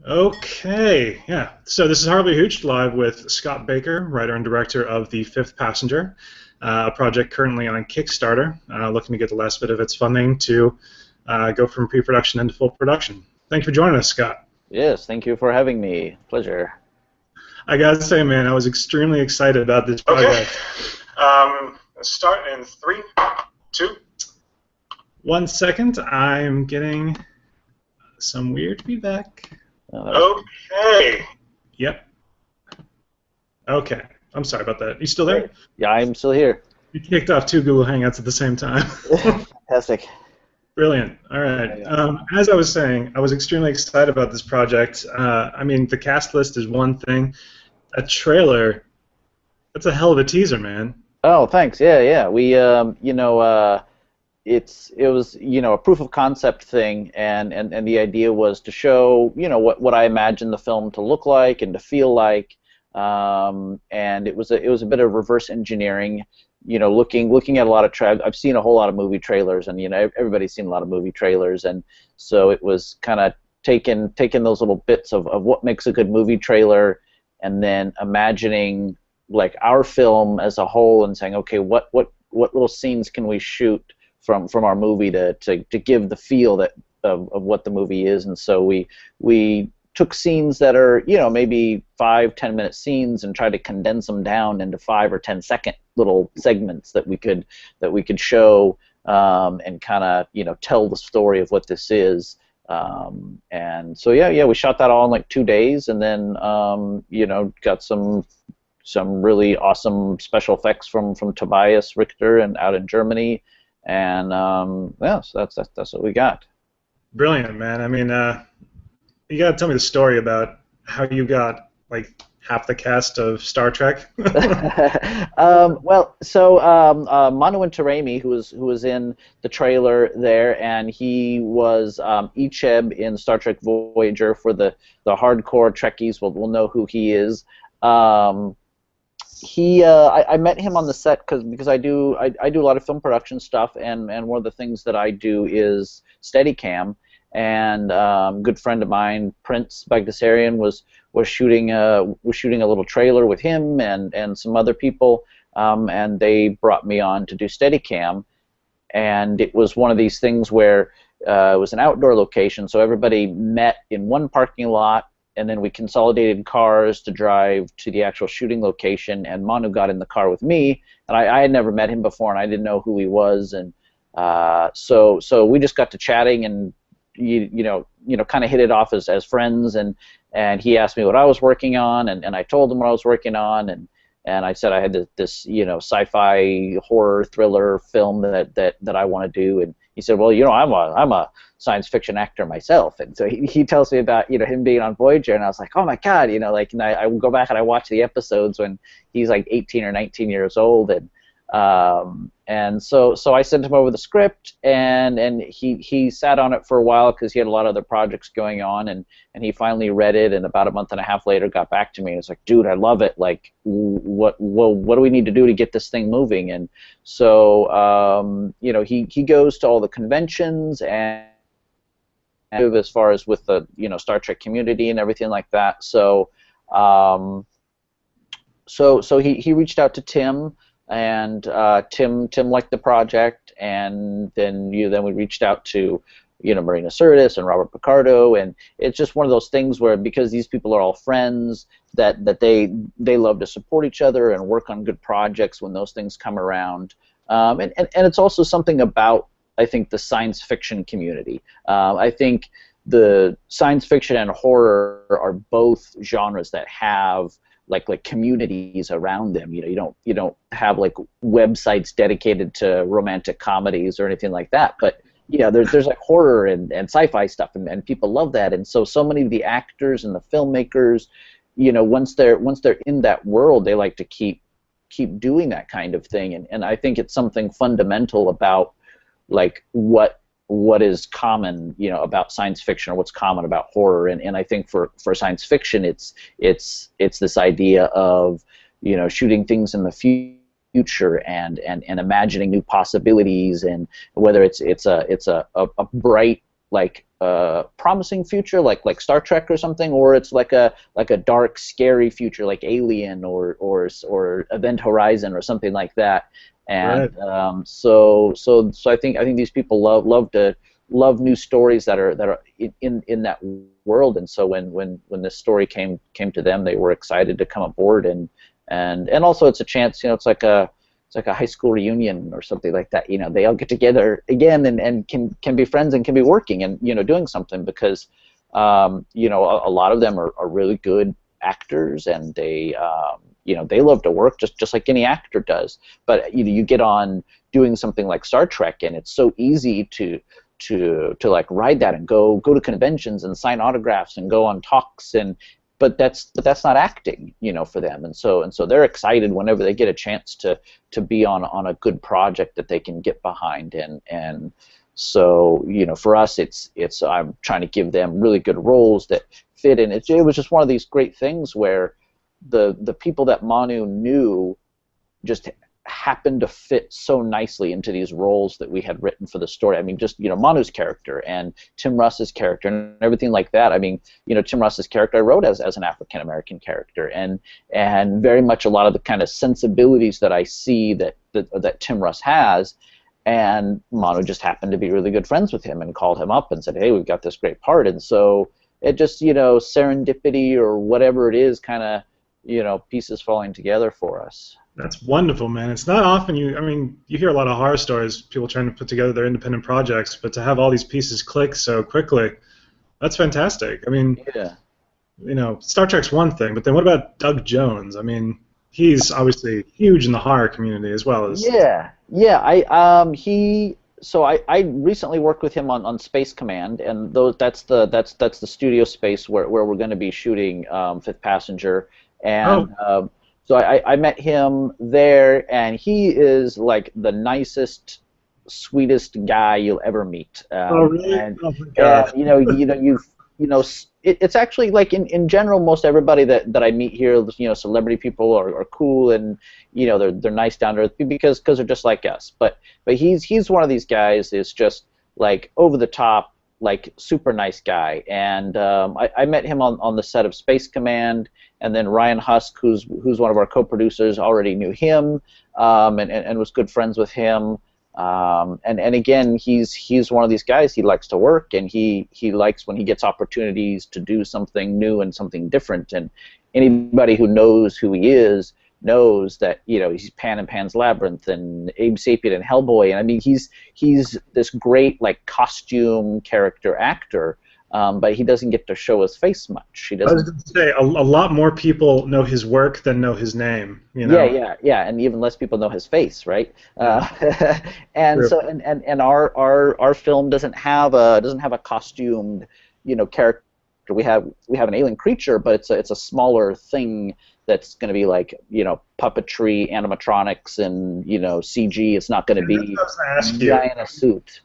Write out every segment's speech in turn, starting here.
Okay, yeah. So this is Harley Hooched live with Scott Baker, writer and director of The Fifth Passenger, a project currently on Kickstarter, looking to get the last bit of its funding to go from pre-production into full production. Thank you for joining us, Scott. Yes, thank you for having me. Pleasure. I gotta say, man, I was extremely excited about this project. Let's start in three, two. 1 second. I'm getting some weird feedback. Okay. Yep. Okay. I'm sorry about that. You still Great. there? Yeah, I'm still here. You kicked off two Google Hangouts at the same time. Fantastic. Brilliant. All Yeah, right. yeah. As I was saying, I was extremely excited about this project. I mean, the cast list is one thing. A trailer, that's a hell of a teaser, man. Oh, thanks. Yeah, yeah. It was a proof of concept thing, and the idea was to show what I imagined the film to look like and to feel like, and it was a bit of reverse engineering, looking at a lot of I've seen a whole lot of movie trailers, and everybody's seen a lot of movie trailers, and so it was kind of taking those little bits of what makes a good movie trailer, and then imagining like our film as a whole and saying, okay, what little scenes can we shoot from our movie to give the feel that of what the movie is. And so we took scenes that are maybe 5-10 minute scenes and tried to condense them down into 5 or 10 second little segments that we could show, and kind of tell the story of what this is. And so yeah, we shot that all in like 2 days, and then got some really awesome special effects from Tobias Richter and out in Germany, and yeah, so that's what we got. Brilliant, man. I mean, you gotta tell me the story about how you got like half the cast of Star Trek. Well, so Manu Taremi, who was in the trailer there, and he was Icheb in Star Trek Voyager. For the hardcore Trekkies will know who he is. I met him on the set because I do a lot of film production stuff, and one of the things that I do is Steadicam, and a good friend of mine, Prince Bagdasarian, was shooting a little trailer with him and some other people, and they brought me on to do Steadicam, and it was one of these things where it was an outdoor location, so everybody met in one parking lot, and then we consolidated cars to drive to the actual shooting location, and Manu got in the car with me, and I had never met him before, and I didn't know who he was, and so we just got to chatting, and kind of hit it off as friends, and he asked me what I was working on, and I told him what I was working on, and I said I had this sci-fi horror thriller film that I want to do, and he said, well, I'm a science fiction actor myself, and so he tells me about him being on Voyager, and I was like, oh my god, and I would go back and I watch the episodes when he's like 18 or 19 years old, and so I sent him over the script, and he sat on it for a while because he had a lot of other projects going on, and he finally read it, and about a month and a half later got back to me and was like, dude, I love it, like what do we need to do to get this thing moving? And so he goes to all the conventions and as far as with the Star Trek community and everything like that. So he reached out to Tim, and Tim liked the project, and then we reached out to Marina Sirtis and Robert Picardo, and it's just one of those things where, because these people are all friends, that they love to support each other and work on good projects when those things come around, and it's also something about, I think, the science fiction community. I think the science fiction and horror are both genres that have like communities around them. You don't have like websites dedicated to romantic comedies or anything like that, but there's like horror and sci-fi stuff, and people love that, and so many of the actors and the filmmakers, once they're in that world, they like to keep doing that kind of thing, and I think it's something fundamental about like what is common about science fiction, or what's common about horror, and I think for science fiction it's this idea of shooting things in the future and imagining new possibilities, and whether it's a bright like promising future, like Star Trek or something, or it's like a dark, scary future, like Alien or Event Horizon or something like that. And Right. so I think these people love new stories that are in that world. And so when this story came to them, they were excited to come aboard. And also it's a chance, it's like a high school reunion or something like that. They all get together again and can be friends and can be working and doing something, because a lot of them are really good actors, and they love to work just like any actor does. But you get on doing something like Star Trek, and it's so easy to like ride that and go to conventions and sign autographs and go on talks, but that's not acting, for them. And so they're excited whenever they get a chance to be on a good project that they can get behind. And so for us, it's I'm trying to give them really good roles that fit in. It was just one of these great things where the people that Manu knew just happened to fit so nicely into these roles that we had written for the story. I mean, just Manu's character and Tim Russ's character and everything like that. I mean, Tim Russ's character I wrote as an African American character, and very much a lot of the kind of sensibilities that I see that Tim Russ has. And Manu just happened to be really good friends with him and called him up and said, "Hey, we've got this great part." And so it just serendipity or whatever it is, kind of pieces falling together for us. That's wonderful, man. It's not often I mean, you hear a lot of horror stories, people trying to put together their independent projects, but to have all these pieces click so quickly, that's fantastic. I mean, Yeah. Star Trek's one thing, but then what about Doug Jones? I mean, he's obviously huge in the horror community as well as. Yeah. I recently worked with him on Space Command, and that's the studio space where we're going to be shooting Fifth Passenger. And Oh. so I met him there, and he is like the nicest, sweetest guy you'll ever meet. Oh, really? And Oh my God. it's actually like in general, most everybody that I meet here, celebrity people are cool, and they're nice down to earth because they're just like us. But he's one of these guys is just like over the top, like super nice guy. And I met him on the set of Space Command, and then Ryan Husk, who's one of our co-producers, already knew him, and was good friends with him. And again, he's one of these guys. He likes to work, and he likes when he gets opportunities to do something new and something different. And anybody who knows who he is knows that he's Pan and Pan's Labyrinth and Abe Sapien and Hellboy. And I mean, he's this great like costume character actor. But he doesn't get to show his face much. He doesn't. I was going to say a lot more people know his work than know his name. Yeah, and even less people know his face, right? Yeah. And True. so and our film doesn't have a costumed character. We have an alien creature, but it's a smaller thing that's going to be like puppetry, animatronics, and CG. It's not going to be I was going to ask a guy you, in a suit.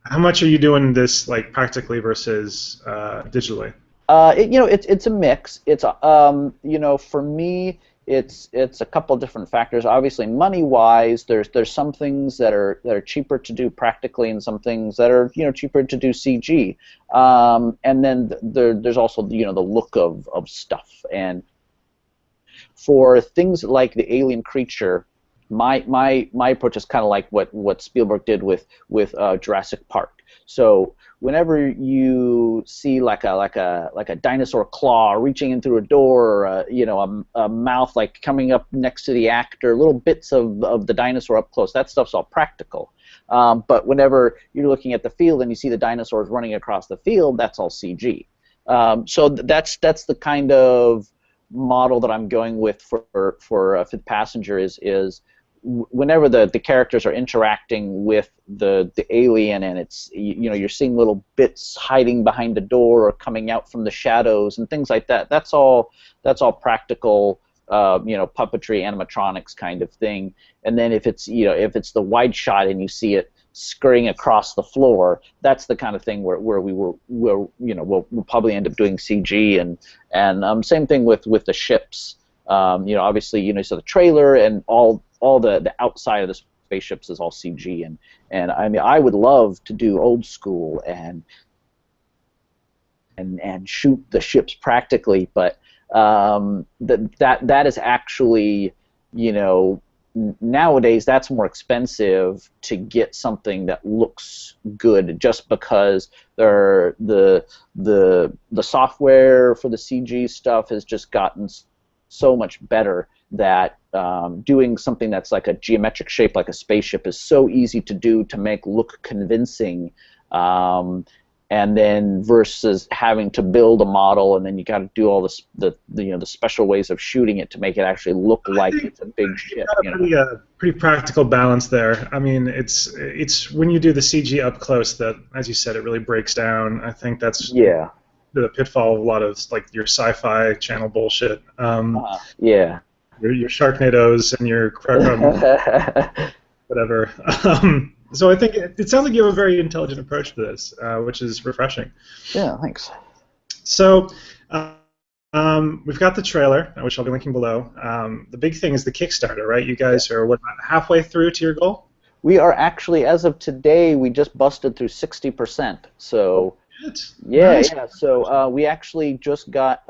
how much are you doing this like practically versus digitally? It's a mix. It's for me, it's a couple of different factors. Obviously, money wise, there's some things that are cheaper to do practically, and some things that are cheaper to do CG. And then there's also the look of stuff. And for things like the alien creature, my approach is kind of like what Spielberg did with Jurassic Park. So whenever you see like a dinosaur claw reaching in through a door, or a mouth like coming up next to the actor, little bits of the dinosaur up close, that stuff's all practical. But whenever you're looking at the field and you see the dinosaurs running across the field, that's all CG. So that's the kind of model that I'm going with for Fifth Passenger is whenever the characters are interacting with the alien, and it's you're seeing little bits hiding behind the door or coming out from the shadows and things like that. That's all practical, puppetry, animatronics kind of thing. And then if it's the wide shot and you see it scurrying across the floor, that's the kind of thing where we'll probably end up doing CG. And same thing with the ships. Obviously, so the trailer and all the outside of the spaceships is all CG, and I mean, I would love to do old school and and shoot the ships practically, but that is actually, you know, nowadays that's more expensive to get something that looks good, just because the software for the CG stuff has just gotten so much better that doing something that's like a geometric shape like a spaceship is so easy to do, to make look convincing, and then versus having to build a model, and then you got to do all the special ways of shooting it to make it actually look like it's a big ship. You've got a pretty practical balance there. I mean, it's when you do the CG up close that, as you said, it really breaks down. I think that's the pitfall of a lot of like your sci-fi channel bullshit. Yeah. Your Sharknadoes and your whatever. So I think it sounds like you have a very intelligent approach to this, which is refreshing. Yeah, thanks. So we've got the trailer, which I'll be linking below. The big thing is the Kickstarter, right? You guys are what, halfway through to your goal? We are actually, as of today, we just busted through 60%. So yeah, nice. yeah. So we actually just got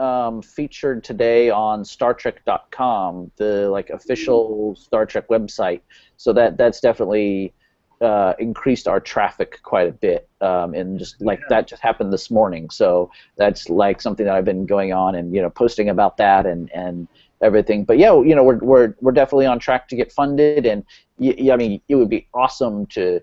featured today on StarTrek.com, the official Star Trek website. So that's definitely increased our traffic quite a bit, and just that just happened this morning. So that's like something that I've been going on and posting about that and everything. But yeah, we're definitely on track to get funded, and I mean, it would be awesome to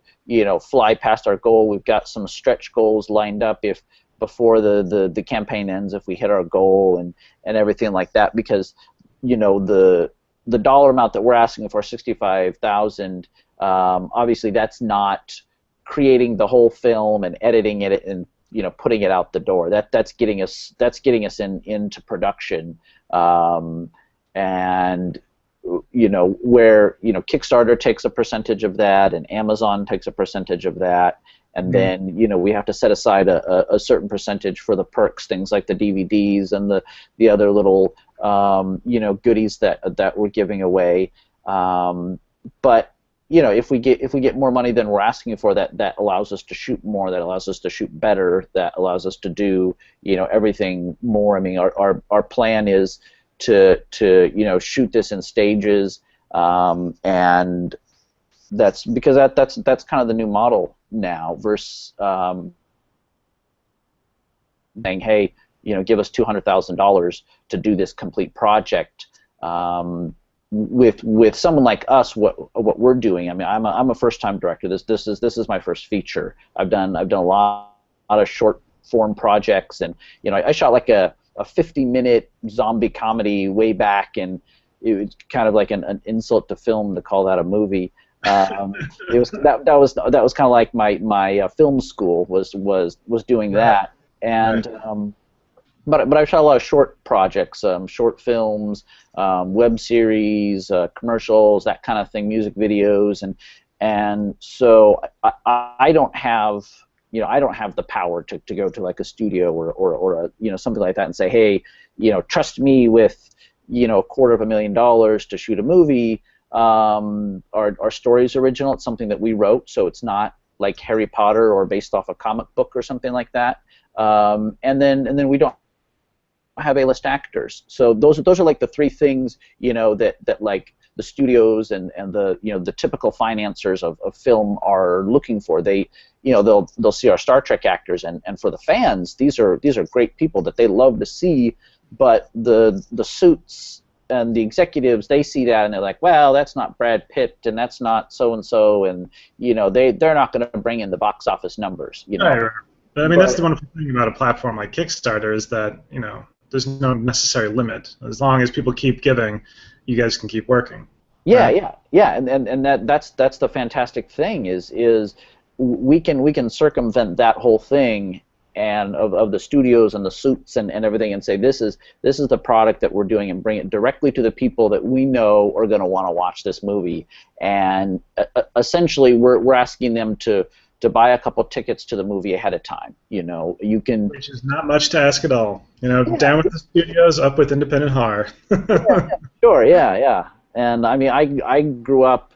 fly past our goal. We've got some stretch goals lined up if before the campaign ends, if we hit our goal and everything like that, because the dollar amount that we're asking for, 65,000. Obviously, that's not creating the whole film and editing it and putting it out the door. That's getting us into production, and where Kickstarter takes a percentage of that and Amazon takes a percentage of that, and then we have to set aside a certain percentage for the perks, things like the DVDs and the other little goodies that we're giving away. But if we get more money than we're asking for, that allows us to shoot more, that allows us to shoot better, that allows us to do everything more. I mean, our plan is to shoot this in stages, and that's because that's kind of the new model now versus saying, hey, give us $200,000 to do this complete project. With someone like us, what we're doing, I mean, I'm a first-time director. This is my first feature. I've done a lot of short form projects, and I shot like a 50-minute zombie comedy way back, and it was kind of like an insult to film to call that a movie. It was that was kind of like my film school was doing that, and but I've shot a lot of short projects, short films, web series, commercials, that kind of thing, music videos, and so I don't have I don't have the power to go to like a studio or a, something like that and say, hey, trust me with $250,000 to shoot a movie. Our story's original. It's something that we wrote, so it's not like Harry Potter or based off a comic book or something like that. And then we don't have A-list actors. So those are like the three things that like the studios and the the typical financiers of film are looking for. They'll see our Star Trek actors, and for the fans, these are great people that they love to see, but the suits and the executives, they see that and they're like, well, that's not Brad Pitt and that's not so and so, and they're not going to bring in the box office numbers. Right. But I mean, that's the wonderful thing about a platform like Kickstarter is that there's no necessary limit. As long as people keep giving, you guys can keep working. Yeah, right? yeah, and that's the fantastic thing is we can circumvent that whole thing and of the studios and the suits and everything, and say this is the product that we're doing, and bring it directly to the people that we know are going to want to watch this movie. And essentially we're asking them to buy a couple tickets to the movie ahead of time. You can, which is not much to ask at all. Down with the studios, up with independent horror. Sure, yeah. And I mean, I grew up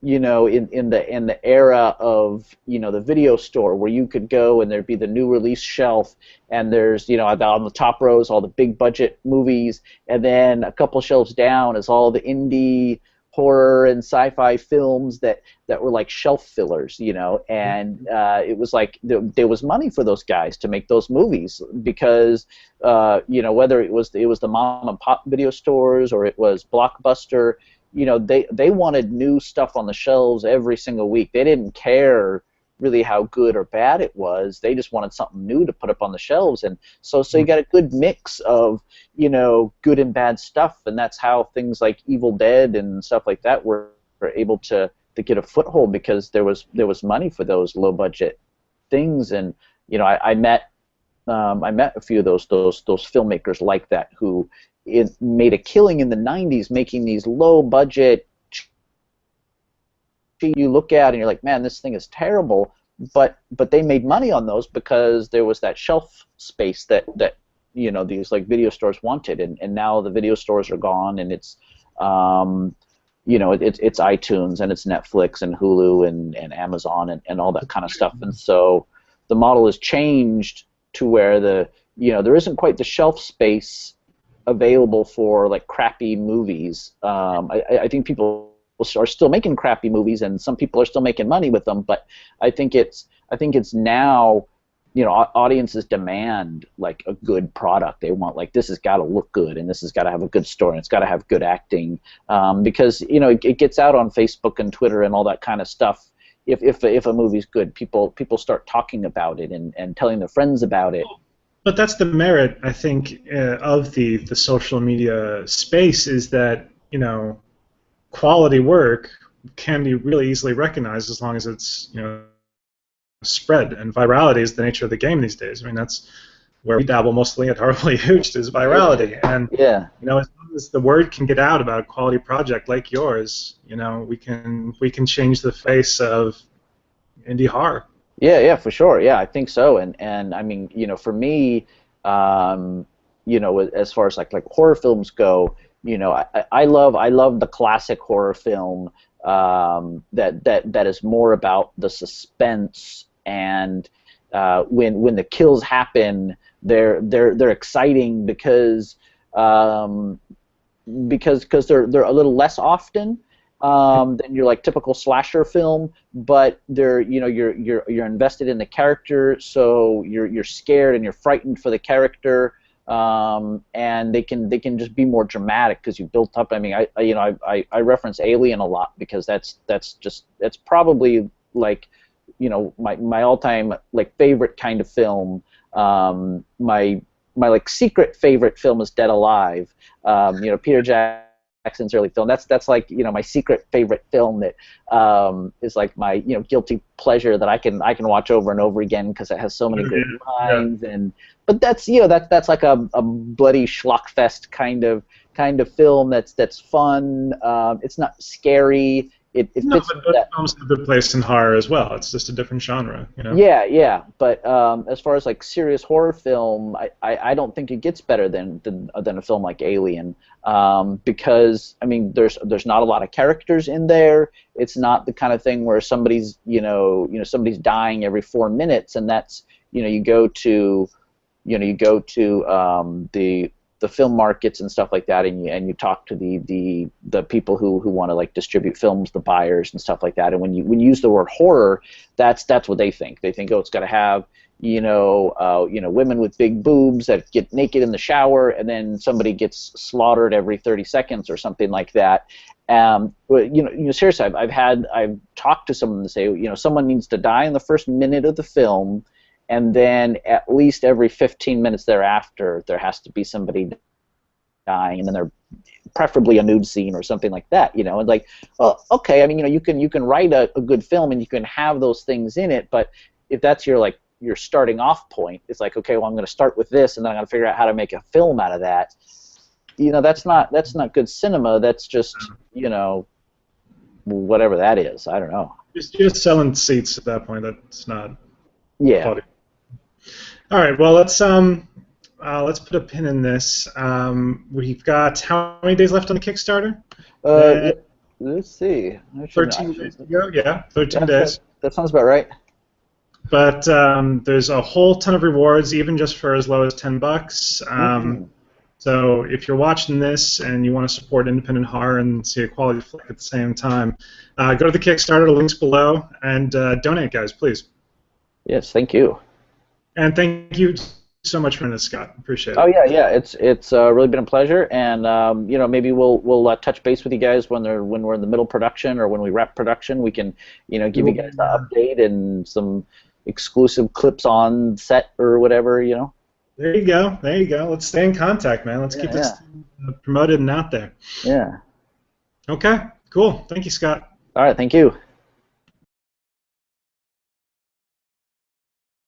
in the era of the video store where you could go and there'd be the new release shelf, and there's on the top rows all the big budget movies, and then a couple shelves down is all the indie horror and sci-fi films that were like shelf fillers, and it was like there was money for those guys to make those movies because whether it was the mom and pop video stores or it was Blockbuster, they wanted new stuff on the shelves every single week. They didn't care really how good or bad it was. They just wanted something new to put up on the shelves, and so you got a good mix of good and bad stuff, and that's how things like Evil Dead and stuff like that were able to get a foothold, because there was money for those low budget things. And I met a few of those filmmakers like that who made a killing in the 90s making these low budget, you look at and you're like, man, this thing is terrible, but they made money on those because there was that shelf space that these like video stores wanted, and now the video stores are gone, and it's it's iTunes and it's Netflix and Hulu and Amazon and all that kind of stuff, and so the model has changed to where there isn't quite the shelf space available for like crappy movies. I think people are still making crappy movies, and some people are still making money with them. But I think it's now, audiences demand like a good product. They want like, this has got to look good, and this has got to have a good story, and it's got to have good acting, because it gets out on Facebook and Twitter and all that kind of stuff. If a movie's good, people start talking about it and telling their friends about it. But that's the merit, I think, of the social media space, is that quality work can be really easily recognized as long as it's spread, and virality is the nature of the game these days. I mean, that's where we dabble mostly at Horribly Hooched, is virality, and as long as the word can get out about a quality project like yours, we can change the face of indie horror. Yeah, for sure. Yeah, I think so. And I mean, for me, as far as like horror films go, I love the classic horror film that is more about the suspense, and when the kills happen, they're exciting because they're a little less often than your like typical slasher film, but they're you're invested in the character, so you're scared and you're frightened for the character. And they can just be more dramatic because you built up. I mean, I reference Alien a lot because that's probably like my all-time like favorite kind of film. My like secret favorite film is Dead Alive. Peter Jackson's early film. That's like my secret favorite film that is like my guilty pleasure that I can watch over and over again because it has so many great lines. But that's that's like a bloody schlockfest kind of film that's fun. It's not scary. It fits but that film's a good place in horror as well. It's just a different genre, Yeah. But as far as like serious horror film, I don't think it gets better than a film like Alien, because I mean there's not a lot of characters in there. It's not the kind of thing where somebody's somebody's dying every 4 minutes, and that's you go to the film markets and stuff like that, and you talk to the people who want to like distribute films, the buyers and stuff like that. And when you use the word horror, that's what they think. They think, oh, it's got to have women with big boobs that get naked in the shower, and then somebody gets slaughtered every 30 seconds or something like that. Seriously, I've talked to someone and say, someone needs to die in the first minute of the film, and then at least every 15 minutes thereafter, there has to be somebody dying, and then they're preferably a nude scene or something like that, and like, well, okay, I mean, you can write a good film and you can have those things in it, but if that's your starting off point, it's like, okay, well, I'm going to start with this, and then I'm going to figure out how to make a film out of that. That's not good cinema. That's just whatever that is. I don't know. You're just selling seats at that point. That's not quality. Yeah. All right. Well, let's put a pin in this. We've got how many days left on the Kickstarter? Let's see. 13 days to go, yeah, 13 days. That sounds about right. But there's a whole ton of rewards, even just for as low as $10. So if you're watching this and you want to support independent horror and see a quality flick at the same time, go to the Kickstarter, links below, and donate, guys, please. Yes, thank you. And thank you so much for doing this, Scott. Appreciate it. Oh yeah. It's really been a pleasure, and maybe we'll touch base with you guys when we're in the middle production or when we wrap production. We can give you guys the update and some exclusive clips on set or whatever. There you go. There you go. Let's stay in contact, man. Let's keep this promoted and out there. Yeah. Okay. Cool. Thank you, Scott. All right. Thank you.